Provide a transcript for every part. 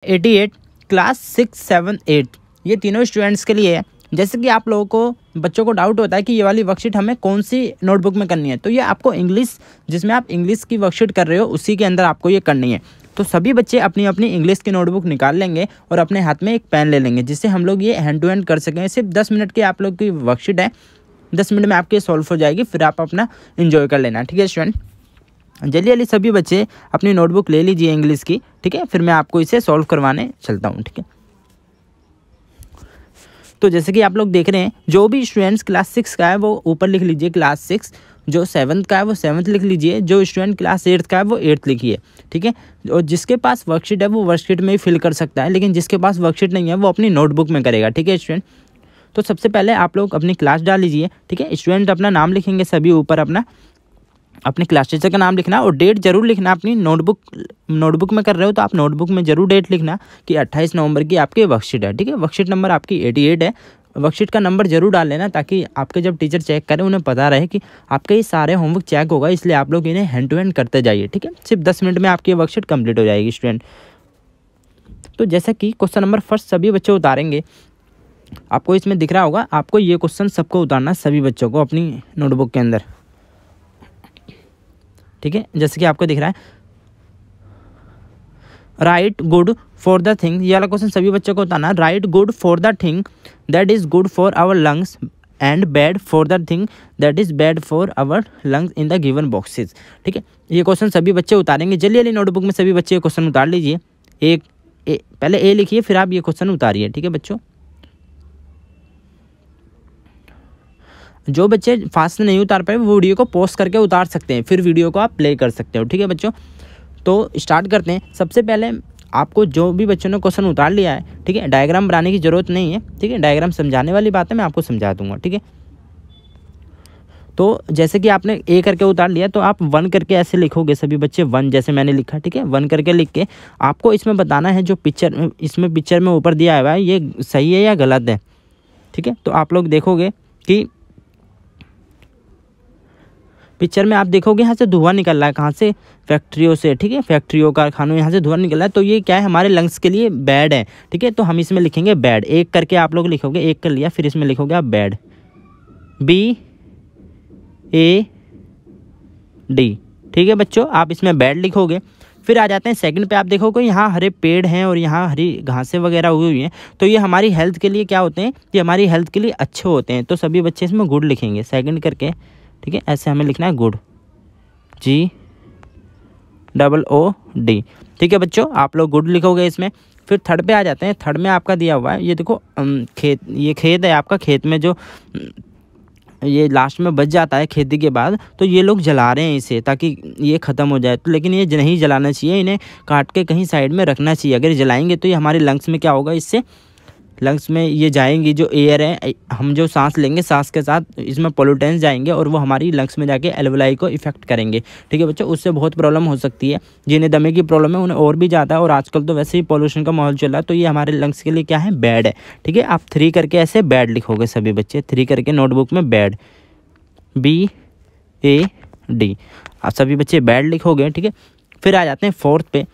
88 class 6, 7, 8 ये तीनों students के लिए है। जैसे कि आप लोगों को बच्चों को डाउट होता है कि ये वाली वर्कशीट हमें कौन सी नोटबुक में करनी है, तो ये आपको इंग्लिश, जिसमें आप इंग्लिश की वर्कशीट कर रहे हो उसी के अंदर आपको ये करनी है। तो सभी बच्चे अपनी अपनी इंग्लिश की नोटबुक निकाल लेंगे और अपने हाथ में एक पेन ले लेंगे, जिससे हम लोग ये हैंड टू हैंड कर सकें। सिर्फ 10 मिनट की आप लोग की वर्कशीट है, 10 मिनट में आपकी सॉल्व हो जाएगी, फिर आप अपना इंजॉय कर लेना। ठीक है स्टूडेंट, जल्दी जल्दी सभी बच्चे अपनी नोटबुक ले लीजिए इंग्लिश की। ठीक है, फिर मैं आपको इसे सॉल्व करवाने चलता हूँ। ठीक है, तो जैसे कि आप लोग देख रहे हैं, जो भी स्टूडेंट्स क्लास 6 का है वो ऊपर लिख लीजिए क्लास 6, जो 7th का है वो 7th लिख लीजिए, जो स्टूडेंट क्लास 8th का है वो 8th लिखिए। ठीक है, और जिसके पास वर्कशीट है वो वर्कशीट में ही फिल कर सकता है, लेकिन जिसके पास वर्कशीट नहीं है वो अपनी नोटबुक में करेगा। ठीक है स्टूडेंट, तो सबसे पहले आप लोग अपनी क्लास डाल लीजिए। ठीक है, स्टूडेंट अपना नाम लिखेंगे सभी ऊपर, अपने क्लास टीचर का नाम लिखना और डेट जरूर लिखना। अपनी नोटबुक में कर रहे हो तो आप नोटबुक में जरूर डेट लिखना कि 28 नवंबर की आपकी वर्कशीट है। ठीक है, वर्कशीट नंबर आपकी 88 है। वर्कशीट का नंबर जरूर डाल लेना, ताकि आपके जब टीचर चेक करें उन्हें पता रहे कि आपके ये सारे होमवर्क चेक होगा, इसलिए आप लोग इन्हें हैंड टू हैंड करते जाइए। ठीक है, सिर्फ 10 मिनट में आपकी वर्कशीट कंप्लीट हो जाएगी स्टूडेंट। तो जैसा कि क्वेश्चन नंबर फर्स्ट सभी बच्चे उतारेंगे, आपको इसमें दिख रहा होगा, आपको ये क्वेश्चन सबको उतारना सभी बच्चों को अपनी नोटबुक के अंदर। ठीक है, जैसे कि आपको दिख रहा है, right good for the thing, ये वाला क्वेश्चन सभी बच्चों को उतारना। Right good for the thing that is good for our lungs and bad for the thing that is bad for our lungs in the given boxes. ठीक है, ये question सभी बच्चे उतारेंगे। जल्दी जल्दी नोटबुक में सभी बच्चे क्वेश्चन उतार लीजिए। पहले ए लिखिए, फिर आप ये क्वेश्चन उतारिए। ठीक है बच्चों, जो बच्चे फास्ट नहीं उतार पाए वो वीडियो को पॉज करके उतार सकते हैं, फिर वीडियो को आप प्ले कर सकते हो। ठीक है बच्चों, तो स्टार्ट करते हैं। सबसे पहले आपको जो भी बच्चों ने क्वेश्चन उतार लिया है, ठीक है, डायग्राम बनाने की ज़रूरत नहीं है। ठीक है, डायग्राम समझाने वाली बात है, मैं आपको समझा दूंगा। ठीक है, तो जैसे कि आपने ए करके उतार लिया, तो आप 1 करके ऐसे लिखोगे सभी बच्चे, 1 जैसे मैंने लिखा। ठीक है, 1 करके लिख के आपको इसमें बताना है जो पिक्चर में ऊपर दिया हुआ है ये सही है या गलत है। ठीक है, तो आप लोग देखोगे कि पिक्चर में आप देखोगे यहाँ से धुआं निकल रहा है, कहाँ से, फैक्ट्रियों से। ठीक है, फैक्ट्रियों, कारखानों, यहाँ से धुआं निकल रहा है, तो ये क्या है, हमारे लंग्स के लिए बैड है। ठीक है, तो हम इसमें लिखेंगे बैड। एक करके आप लोग लिखोगे, एक कर लिया, फिर इसमें लिखोगे आप बैड, BAD। ठीक है बच्चों, आप इसमें बैड लिखोगे। फिर आ जाते हैं सेकंड पे, आप देखोगे यहाँ हरे पेड़ हैं और यहाँ हरी घासें वगैरह हुई हुई हैं, तो ये हमारी हेल्थ के लिए क्या होते हैं, ये हमारी हेल्थ के लिए अच्छे होते हैं, तो सभी बच्चे इसमें गुड लिखेंगे सेकंड करके। ठीक है, ऐसे हमें लिखना है गुड, GOOD। ठीक है बच्चों, आप लोग गुड लिखोगे इसमें। फिर थर्ड पे आ जाते हैं। थर्ड में आपका दिया हुआ है, ये देखो ये खेत है आपका, खेत में जो ये लास्ट में बच जाता है खेती के बाद, तो ये लोग जला रहे हैं इसे ताकि ये ख़त्म हो जाए। तो लेकिन ये नहीं जलाना चाहिए, इन्हें काट के कहीं साइड में रखना चाहिए। अगर जलाएंगे तो ये हमारे लंग्स में क्या होगा, इससे लंग्स में ये जाएंगी जो एयर है, हम जो सांस लेंगे, सांस के साथ इसमें पोल्यूटेंस जाएंगे और वो हमारी लंग्स में जाके एल्वेलाई को इफेक्ट करेंगे। ठीक है बच्चों, उससे बहुत प्रॉब्लम हो सकती है। जिन्हें दमे की प्रॉब्लम है उन्हें और भी ज़्यादा है, और आजकल तो वैसे ही पॉल्यूशन का माहौल चल रहा है, तो ये हमारे लंग्स के लिए क्या है, बैड है। ठीक है, आप 3 करके ऐसे बैड लिखोगे सभी बच्चे, 3 करके नोटबुक में बैड, BAD, आप सभी बच्चे बैड लिखोगे। ठीक है, फिर आ जाते हैं फोर्थ पे।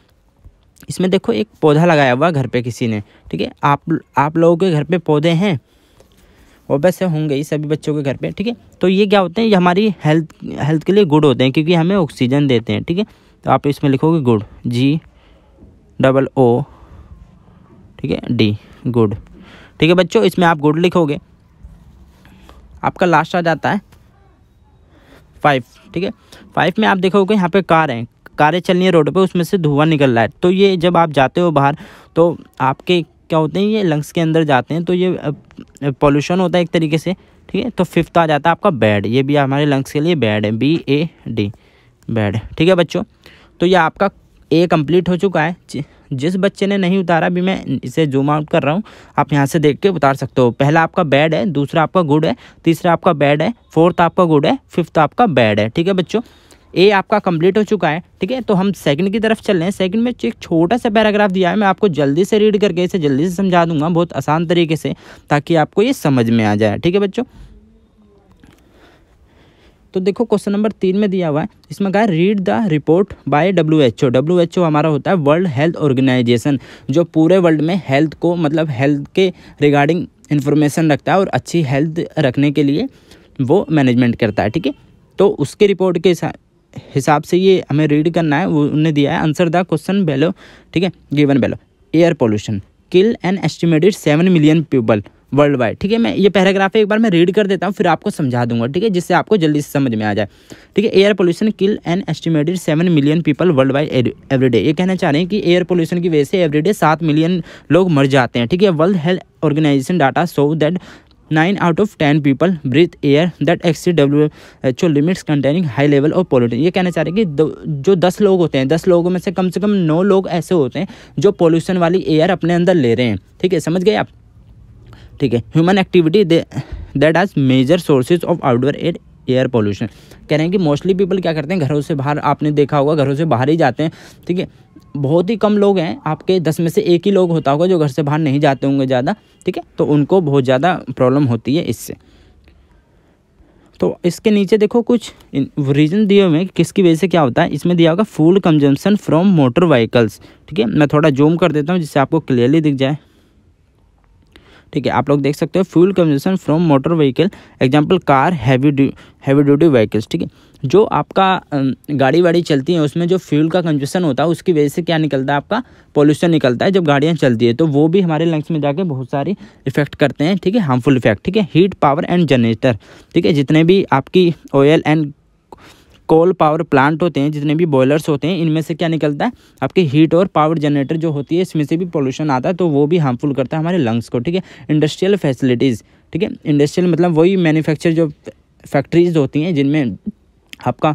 इसमें देखो एक पौधा लगाया हुआ घर पे किसी ने। ठीक है, आप लोगों के घर पे पौधे हैं, और वैसे होंगे ही सभी बच्चों के घर पे। ठीक है, तो ये क्या होते हैं, ये हमारी हेल्थ के लिए गुड होते हैं, क्योंकि हमें ऑक्सीजन देते हैं। ठीक है, तो आप इसमें लिखोगे गुड, GOO, ठीक है, D, गुड। ठीक है बच्चों, इसमें आप गुड लिखोगे। आपका लास्ट आ जाता है 5। ठीक है, 5 में आप देखोगे यहाँ पे कारें चल रही है रोड पे, उसमें से धुआं निकल रहा है। तो ये जब आप जाते हो बाहर, तो आपके क्या होते हैं, ये लंग्स के अंदर जाते हैं, तो ये पॉल्यूशन होता है एक तरीके से। ठीक है, तो 5th आ जाता है आपका बैड, ये भी हमारे लंग्स के लिए बैड है, BAD, बैड। ठीक है बच्चों, तो ये आपका A कंप्लीट हो चुका है। जिस बच्चे ने नहीं उतारा, अभी मैं इसे जूम आउट कर रहा हूँ, आप यहाँ से देख के उतार सकते हो। पहला आपका बैड है, दूसरा आपका गुड है, तीसरा आपका बैड है, 4th आपका गुड है, 5th आपका बैड है। ठीक है बच्चों, ए आपका कंप्लीट हो चुका है। ठीक है, तो हम सेकंड की तरफ चल रहे हैं। सेकंड में एक छोटा सा पैराग्राफ दिया है, मैं आपको जल्दी से रीड करके इसे जल्दी से समझा दूंगा, बहुत आसान तरीके से, ताकि आपको ये समझ में आ जाए। ठीक है बच्चों, तो देखो क्वेश्चन नंबर 3 में दिया हुआ है, इसमें कहा है read the report by WHO। WHO हमारा होता है वर्ल्ड हेल्थ ऑर्गेनाइजेशन, जो पूरे वर्ल्ड में हेल्थ को मतलब हेल्थ के रिगार्डिंग इन्फॉर्मेशन रखता है और अच्छी हेल्थ रखने के लिए वो मैनेजमेंट करता है। ठीक है, तो उसके रिपोर्ट के हिसाब से ये हमें रीड करना है। वो उन्होंने दिया है आंसर द क्वेश्चन बेलो। ठीक है, given below air pollution kill an estimated 7 million people world wide. ठीक है, मैं ये पैराग्राफ एक बार मैं रीड कर देता हूँ, फिर आपको समझा दूंगा। ठीक है, जिससे आपको जल्दी से समझ में आ जाए। ठीक है, air pollution kill an estimated 7 million people world wide everyday. ये कहना चाह रहे हैं कि एयर पोल्यूशन की वजह से एवरीडे 7 मिलियन लोग मर जाते हैं। ठीक है, world health organization data show that 9 out of 10 people breathe air that exceed WHO limits containing high level of pollutant। ये कहना चाह रहे हैं कि जो 10 लोग होते हैं, 10 लोगों में से कम 9 लोग ऐसे होते हैं जो पोल्यूशन वाली एयर अपने अंदर ले रहे हैं। ठीक है, समझ गए आप। ठीक है, human activity that has major sources of outdoor air pollution. कह रहे हैं कि मोस्टली पीपल क्या करते हैं, घरों से बाहर, आपने देखा होगा घरों से बाहर ही जाते हैं। ठीक है, बहुत ही कम लोग हैं, आपके 10 में से 1 ही लोग होता होगा जो घर से बाहर नहीं जाते होंगे ज़्यादा। ठीक है, तो उनको बहुत ज़्यादा प्रॉब्लम होती है इससे। तो इसके नीचे देखो कुछ रीजन दिए हुए हैं किसकी वजह से क्या होता है। इसमें दिया होगा fuel consumption from motor vehicles. ठीक है, मैं थोड़ा जूम कर देता हूँ जिससे आपको क्लियरली दिख जाए। ठीक है, आप लोग देख सकते हो fuel consumption from motor vehicle, example car, heavy duty vehicles. ठीक है, जो आपका गाड़ी वाड़ी चलती है उसमें जो फ्यूल का कंजम्पशन होता है उसकी वजह से क्या निकलता है, आपका पोल्यूशन निकलता है। जब गाड़ियाँ चलती है तो वो भी हमारे लंग्स में जाके बहुत सारी इफेक्ट करते हैं। ठीक है, हार्मफुल इफेक्ट। ठीक है, हीट पावर एंड जनरेटर। ठीक है, जितने भी आपकी oil and coal power plant होते हैं, जितने भी बॉयलर्स होते हैं, इनमें से क्या निकलता है, आपकी हीट और पावर जनरेटर जो होती है इसमें से भी पोल्यूशन आता है, तो वो भी हार्मफुल करता है हमारे लंग्स को। ठीक है, इंडस्ट्रियल फैसिलिटीज़। ठीक है, इंडस्ट्रियल मतलब वही मैन्युफैक्चर जो फैक्ट्रीज होती हैं जिनमें आपका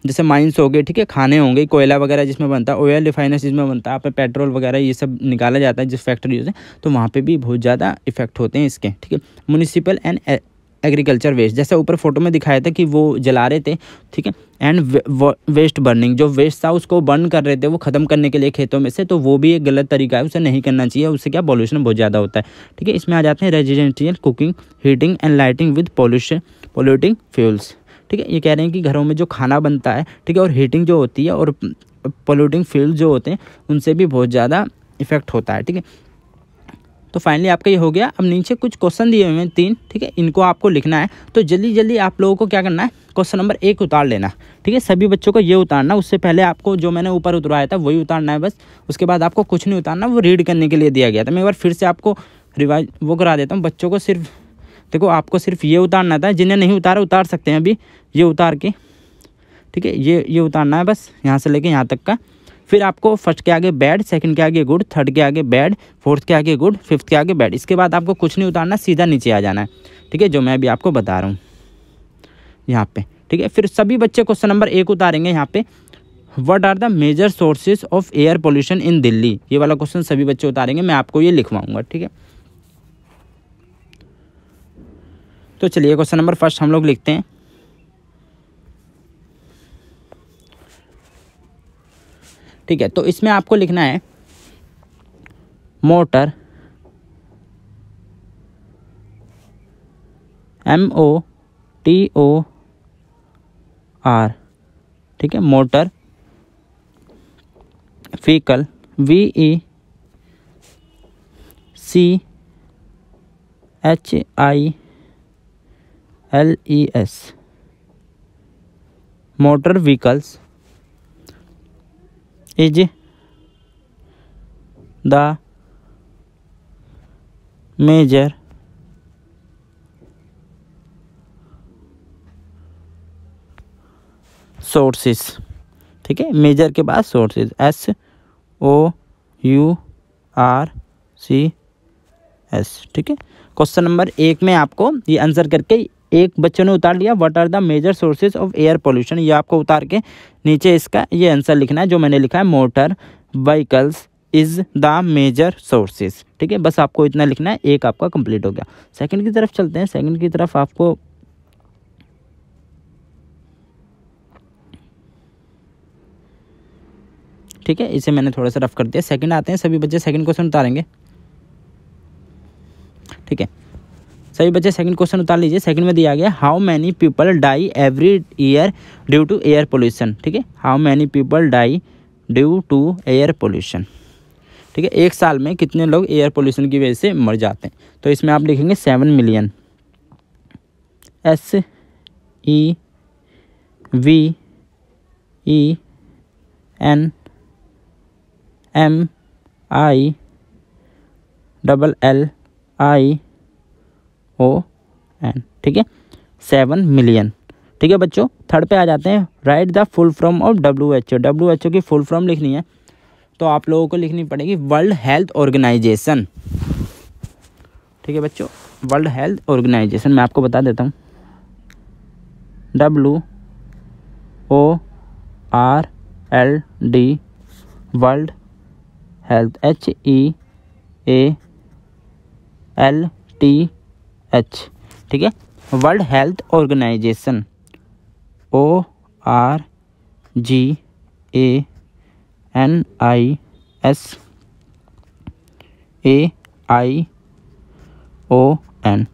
जैसे माइंस हो गए। ठीक है, खाने होंगे, कोयला वगैरह जिसमें बनता है, ऑयल रिफाइनर्स जिसमें बनता है, आप पेट्रोल वगैरह ये सब निकाला जाता है जिस फैक्ट्री से, तो वहाँ पे भी बहुत ज़्यादा इफेक्ट होते हैं इसके। ठीक है, म्युनिसिपल एंड एग्रीकल्चर वेस्ट, जैसे ऊपर फोटो में दिखाया था कि वो जला रहे थे। ठीक है, एंड वेस्ट बर्निंग, जो वेस्ट था उसको बर्न कर रहे थे वो ख़त्म करने के लिए खेतों में से, तो वो भी एक गलत तरीका है, उसे नहीं करना चाहिए। उससे क्या पॉल्यूशन बहुत ज़्यादा होता है। ठीक है, इसमें आ जाते हैं residential cooking, heating and lighting with polluting fuels. ठीक है, ये कह रहे हैं कि घरों में जो खाना बनता है, ठीक है, और हीटिंग जो होती है और पोल्यूटिंग फ्यूल जो होते हैं उनसे भी बहुत ज़्यादा इफेक्ट होता है। ठीक है, तो फाइनली आपका ये हो गया। अब नीचे कुछ क्वेश्चन दिए हुए हैं 3। ठीक है, इनको आपको लिखना है, तो जल्दी जल्दी आप लोगों को क्या करना है, क्वेश्चन नंबर 1 उतार लेना। ठीक है, सभी बच्चों को ये उतारना, उससे पहले आपको जो मैंने ऊपर उतरवाया था वही उतारना है बस। उसके बाद आपको कुछ नहीं उतारना, वो रीड करने के लिए दिया गया था। मैं एक बार फिर से आपको रिवाइज वो करा देता हूँ। बच्चों को सिर्फ देखो, आपको सिर्फ ये उतारना था, जिन्हें नहीं उतारा उतार सकते हैं अभी ये उतार के। ठीक है, ये उतारना है बस, यहाँ से लेके यहाँ तक का। फिर आपको फर्स्ट के आगे बैड, सेकंड के आगे गुड, थर्ड के आगे बैड, फोर्थ के आगे गुड, फिफ्थ के आगे बैड। इसके बाद आपको कुछ नहीं उतारना, सीधा नीचे आ जाना है। ठीक है, जो मैं अभी आपको बता रहा हूँ यहाँ पे। ठीक है, फिर सभी बच्चे क्वेश्चन नंबर 1 उतारेंगे यहाँ पे, what are the major sources of air pollution in Delhi. ये वाला क्वेश्चन सभी बच्चे उतारेंगे, मैं आपको ये लिखवाऊंगा। ठीक है, तो चलिए क्वेश्चन नंबर फर्स्ट हम लोग लिखते हैं। ठीक है, तो इसमें आपको लिखना है मोटर, MOTOR। ठीक है, motor, vehicle, VECHILES, motor vehicles is the major sources। ठीक है, मेजर के बाद सोर्सेज, SOURCES। ठीक है, क्वेश्चन नंबर 1 में आपको ये आंसर करके एक बच्चों ने उतार लिया, what are the major sources of air pollution. ये आपको उतार के नीचे इसका ये आंसर लिखना है जो मैंने लिखा है, motor vehicles is the major sources. ठीक है, बस आपको इतना लिखना है। एक आपका कंप्लीट हो गया। सेकंड की तरफ चलते हैं। सेकंड की तरफ आपको ठीक है, इसे मैंने थोड़ा सा रफ कर दिया। सेकंड आते हैं, सभी बच्चे सेकंड क्वेश्चन उतारेंगे। ठीक है, सभी बच्चे सेकंड क्वेश्चन उतार लीजिए। सेकंड में दिया गया how many people die every year due to air pollution. ठीक है, how many people die due to air pollution. ठीक है, एक साल में कितने लोग एयर पोल्यूशन की वजह से मर जाते हैं। तो इसमें आप लिखेंगे 7 मिलियन, SEVENMILLION। ठीक है, 7 मिलियन। ठीक है बच्चों, थर्ड पे आ जाते हैं। Right the full form of WHO। WHO की फुल फॉर्म लिखनी है तो आप लोगों को लिखनी पड़ेगी वर्ल्ड हेल्थ ऑर्गेनाइजेशन। ठीक है बच्चों, वर्ल्ड हेल्थ ऑर्गेनाइजेशन मैं आपको बता देता हूँ, WORLD, वर्ल्ड हेल्थ, HEALTH। ठीक है, वर्ल्ड हेल्थ ऑर्गेनाइजेशन, ORGANISAION।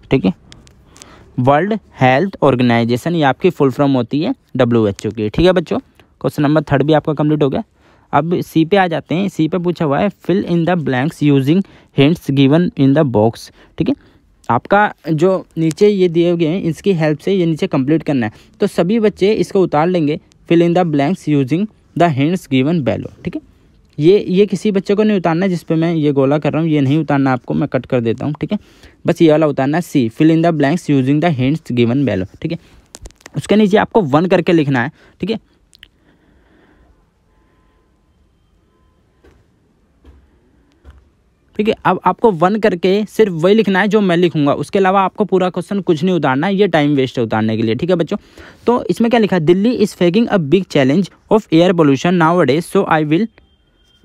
ठीक है, वर्ल्ड हेल्थ ऑर्गेनाइजेशन, ये आपकी फुल फॉर्म होती है WHO की। ठीक है बच्चों, क्वेश्चन नंबर 3 भी आपका कंप्लीट हो गया। अब सी पे आ जाते हैं। सी पे पूछा हुआ है fill in the blanks using hints given in the box. ठीक है, आपका जो नीचे ये दिए गए हैं इसकी हेल्प से ये नीचे कंप्लीट करना है। तो सभी बच्चे इसको उतार लेंगे, fill in the blanks using the hints given below. ठीक है, ये किसी बच्चे को नहीं उतारना है जिस पे मैं ये गोला कर रहा हूँ, ये नहीं उतारना आपको, मैं कट कर देता हूँ। ठीक है, बस ये वाला उतारना है, C fill in the blanks using the hints given below. ठीक है, उसके नीचे आपको 1 करके लिखना है। ठीक है, ठीक है, अब आपको 1 करके सिर्फ वही लिखना है जो मैं लिखूंगा, उसके अलावा आपको पूरा क्वेश्चन कुछ नहीं उतारना है, ये टाइम वेस्ट है उतारने के लिए। ठीक है बच्चों, तो इसमें क्या लिखा है, Delhi is facing a big challenge of air pollution nowadays so I will.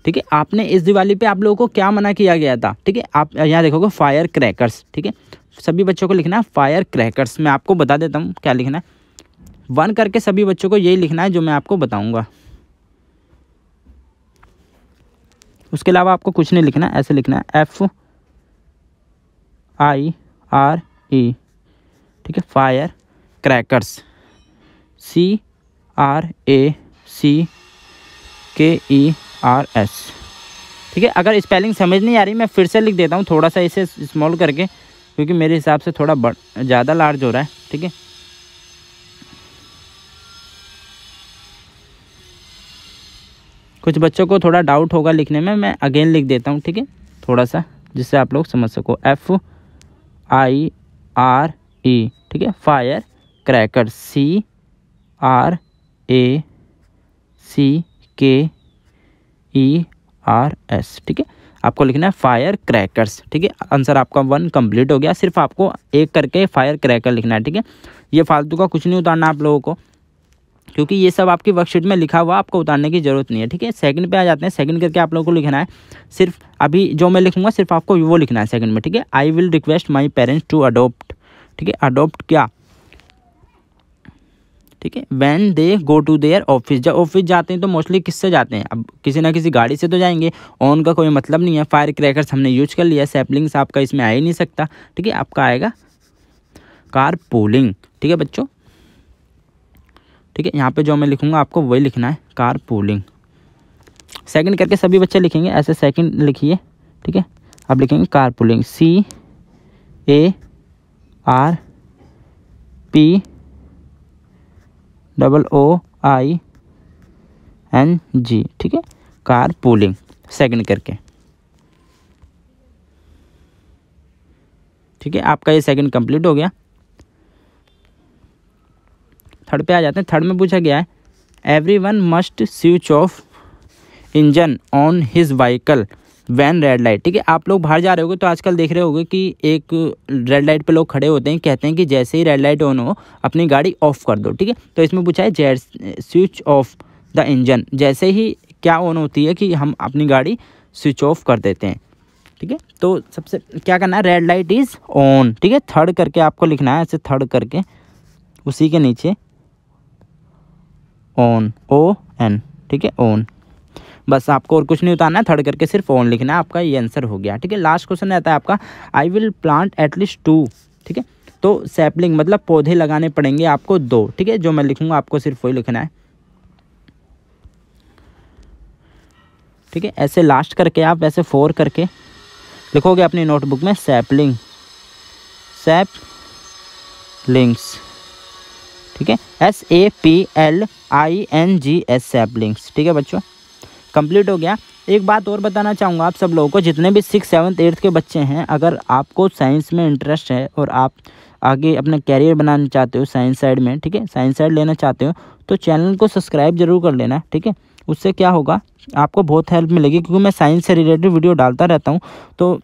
ठीक है, आपने इस दिवाली पे आप लोगों को क्या मना किया गया था। ठीक है, आप यहाँ देखोगे फायर क्रैकर्स। ठीक है, सभी बच्चों को लिखना है फायर क्रैकर्स। मैं आपको बता देता हूँ क्या लिखना है, 1 करके सभी बच्चों को यही लिखना है जो मैं आपको बताऊँगा, उसके अलावा आपको कुछ नहीं लिखना। ऐसे लिखना है FIRE। ठीक है, फायर क्रैकर्स, CRACKERS। ठीक है, अगर स्पेलिंग समझ नहीं आ रही मैं फिर से लिख देता हूँ थोड़ा सा इसे स्मॉल करके, क्योंकि मेरे हिसाब से थोड़ा ज़्यादा लार्ज हो रहा है। ठीक है, कुछ बच्चों को थोड़ा डाउट होगा लिखने में, मैं अगेन लिख देता हूँ। ठीक है, थोड़ा सा जिससे आप लोग समझ सको, FIRE। ठीक है, फायर क्रैकर, CRACKERS। ठीक है, आपको लिखना है फायर क्रैकर्स। ठीक है, आंसर आपका 1 कंप्लीट हो गया। सिर्फ आपको 1 करके फायर क्रैकर लिखना है। ठीक है, ये फालतू का कुछ नहीं उतारना आप लोगों को, क्योंकि ये सब आपकी वर्कशीट में लिखा हुआ, आपको उतारने की जरूरत नहीं है। ठीक है, सेकंड पे आ जाते हैं। सेकंड करके आप लोगों को लिखना है, सिर्फ अभी जो मैं लिखूंगा सिर्फ आपको वो लिखना है सेकंड में। ठीक है, I will request my parents to adopt. ठीक है, अडोप्ट क्या, ठीक है, when they go to their office. जब ऑफिस जाते हैं तो मोस्टली किससे जाते हैं, अब किसी ना किसी गाड़ी से तो जाएंगे, ऑन का कोई मतलब नहीं है। फायर क्रैकर्स हमने यूज कर लिया, सैपलिंग्स आपका इसमें आ ही नहीं सकता। ठीक है, आपका आएगा कार पूलिंग। ठीक है बच्चों, ठीक है, यहाँ पे जो मैं लिखूंगा आपको वही लिखना है, कार पूलिंग। सेकंड करके सभी बच्चे लिखेंगे, ऐसे सेकंड लिखिए। ठीक है, अब लिखेंगे कार पूलिंग, CARPOOLING। ठीक है, कार पूलिंग सेकंड करके। ठीक है, आपका ये सेकंड कंप्लीट हो गया। थर्ड पे आ जाते हैं। थर्ड में पूछा गया है everyone must switch off engine on his vehicle when red light. ठीक है, आप लोग बाहर जा रहे होगे तो आजकल देख रहे होगे कि एक रेड लाइट पे लोग खड़े होते हैं, कहते हैं कि जैसे ही रेड लाइट ऑन हो अपनी गाड़ी ऑफ कर दो। ठीक है, तो इसमें पूछा है स्विच ऑफ द इंजन, जैसे ही क्या ऑन होती है कि हम अपनी गाड़ी स्विच ऑफ कर देते हैं। ठीक है, तो सबसे क्या करना है, रेड लाइट इज़ ऑन। ठीक है, थर्ड करके आपको लिखना है, ऐसे थर्ड करके उसी के नीचे ऑन, ON। ठीक है, ऑन, बस आपको और कुछ नहीं उतारना है, थर्ड करके सिर्फ ऑन लिखना है, आपका ये आंसर हो गया। ठीक है, लास्ट क्वेश्चन रहता है आपका, आई विल प्लांट एटलीस्ट 2 ठीक है। तो सैपलिंग मतलब पौधे लगाने पड़ेंगे आपको 2, ठीक है। जो मैं लिखूंगा आपको सिर्फ वही लिखना है, ठीक है। ऐसे लास्ट करके आप ऐसे 4 करके लिखोगे अपनी नोटबुक में सैपलिंग, सैपलिंग्स, ठीक है, SAPLINGS सैपलिंग्स, ठीक है बच्चों। कंप्लीट हो गया। एक बात और बताना चाहूँगा आप सब लोगों को, जितने भी 6, 7, 8 के बच्चे हैं, अगर आपको साइंस में इंटरेस्ट है और आप आगे अपना कैरियर बनाना चाहते हो साइंस साइड में, ठीक है, साइंस साइड लेना चाहते हो, तो चैनल को सब्सक्राइब जरूर कर लेना, ठीक है। उससे क्या होगा, आपको बहुत हेल्प मिलेगी, क्योंकि मैं साइंस से रिलेटेड वीडियो डालता रहता हूँ। तो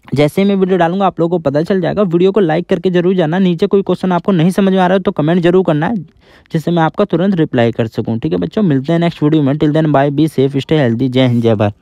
जैसे ही मैं वीडियो डालूंगा आप लोगों को पता चल जाएगा। वीडियो को लाइक करके जरूर जाना। नीचे कोई क्वेश्चन आपको नहीं समझ में आ रहा है तो कमेंट जरूर करना है, जिससे मैं आपका तुरंत रिप्लाई कर सकूं, ठीक है बच्चों। मिलते हैं नेक्स्ट वीडियो में। Till then bye, be safe, stay healthy. Jai Hind, जय भारत।